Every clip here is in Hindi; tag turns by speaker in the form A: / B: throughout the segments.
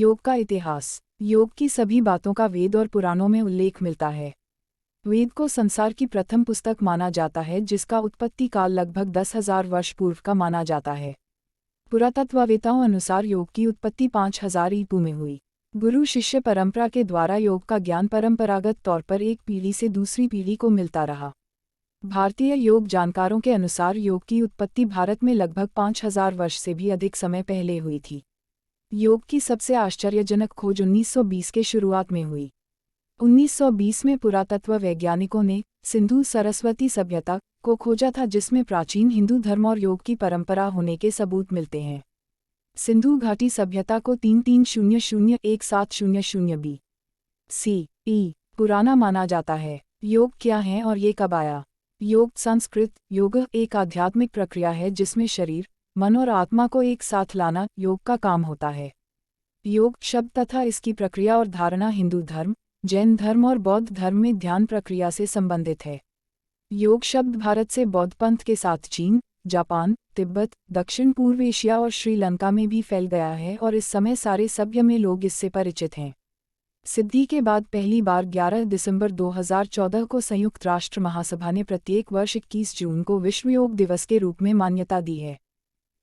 A: योग का इतिहास। योग की सभी बातों का वेद और पुराणों में उल्लेख मिलता है। वेद को संसार की प्रथम पुस्तक माना जाता है, जिसका उत्पत्ति काल लगभग 10,000 वर्ष पूर्व का माना जाता है। पुरातत्ववेताओं अनुसार योग की उत्पत्ति 5000 ईपू में हुई। गुरु शिष्य परंपरा के द्वारा योग का ज्ञान परंपरागत तौर पर एक पीढ़ी से दूसरी पीढ़ी को मिलता रहा। भारतीय योग जानकारों के अनुसार योग की उत्पत्ति भारत में लगभग 5000 वर्ष से भी अधिक समय पहले हुई थी। योग की सबसे आश्चर्यजनक खोज 1920 के शुरुआत में हुई। 1920 में पुरातत्व वैज्ञानिकों ने सिंधु सरस्वती सभ्यता को खोजा था, जिसमें प्राचीन हिंदू धर्म और योग की परंपरा होने के सबूत मिलते हैं। सिंधु घाटी सभ्यता को 3300-1700 BCE पुराना माना जाता है। योग क्या है और ये कब आया? योग संस्कृत योग एक आध्यात्मिक प्रक्रिया है जिसमें शरीर, मन और आत्मा को एक साथ लाना योग का काम होता है। योग शब्द तथा इसकी प्रक्रिया और धारणा हिंदू धर्म, जैन धर्म और बौद्ध धर्म में ध्यान प्रक्रिया से संबंधित है। योग शब्द भारत से बौद्ध पंथ के साथ चीन, जापान, तिब्बत, दक्षिण पूर्व एशिया और श्रीलंका में भी फैल गया है और इस समय सारे सभ्य में लोग इससे परिचित हैं। सिद्धि के बाद पहली बार 11 दिसंबर 2014 को संयुक्त राष्ट्र महासभा ने प्रत्येक वर्ष 21 जून को विश्व योग दिवस के रूप में मान्यता दी है।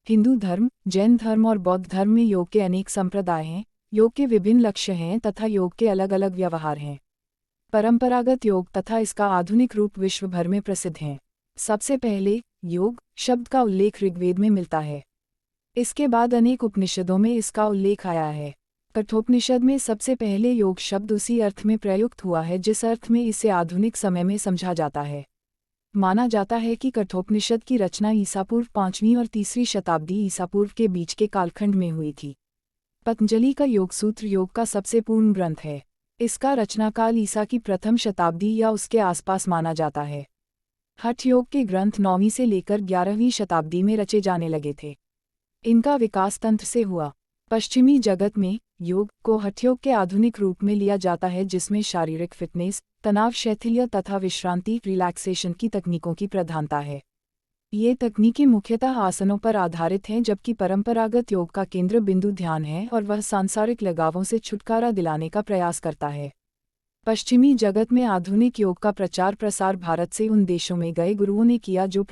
A: हिंदू धर्म, जैन धर्म और बौद्ध धर्म में योग के अनेक संप्रदाय हैं, योग के विभिन्न लक्ष्य हैं तथा योग के अलग अलग व्यवहार हैं। परंपरागत योग तथा इसका आधुनिक रूप विश्व भर में प्रसिद्ध हैं। सबसे पहले योग शब्द का उल्लेख ऋग्वेद में मिलता है। इसके बाद अनेक उपनिषदों में इसका उल्लेख आया है। कठोपनिषद में सबसे पहले योग शब्द उसी अर्थ में प्रयुक्त हुआ है जिस अर्थ में इसे आधुनिक समय में समझा जाता है। माना जाता है कि कठोपनिषद की रचना ईसा पूर्व 5वीं और 3री शताब्दी ईसा पूर्व के बीच के कालखंड में हुई थी। पतंजलि का योग सूत्र योग का सबसे पूर्ण ग्रंथ है। इसका रचनाकाल ईसा की प्रथम शताब्दी या उसके आसपास माना जाता है। हठ योग के ग्रंथ 9वीं से लेकर 11वीं शताब्दी में रचे जाने लगे थे। इनका विकास तंत्र से हुआ। पश्चिमी जगत में योग को हठयोग के आधुनिक रूप में लिया जाता है, जिसमें शारीरिक फिटनेस, तनाव शैथिल्य तथा विश्रांति रिलैक्सेशन की तकनीकों की प्रधानता है। ये तकनीकें मुख्यतः आसनों पर आधारित हैं, जबकि परंपरागत योग का केंद्र बिंदु ध्यान है और वह सांसारिक लगावों से छुटकारा दिलाने का प्रयास करता है। पश्चिमी जगत में आधुनिक योग का प्रचार प्रसार भारत से उन देशों में गए गुरुओं ने किया जो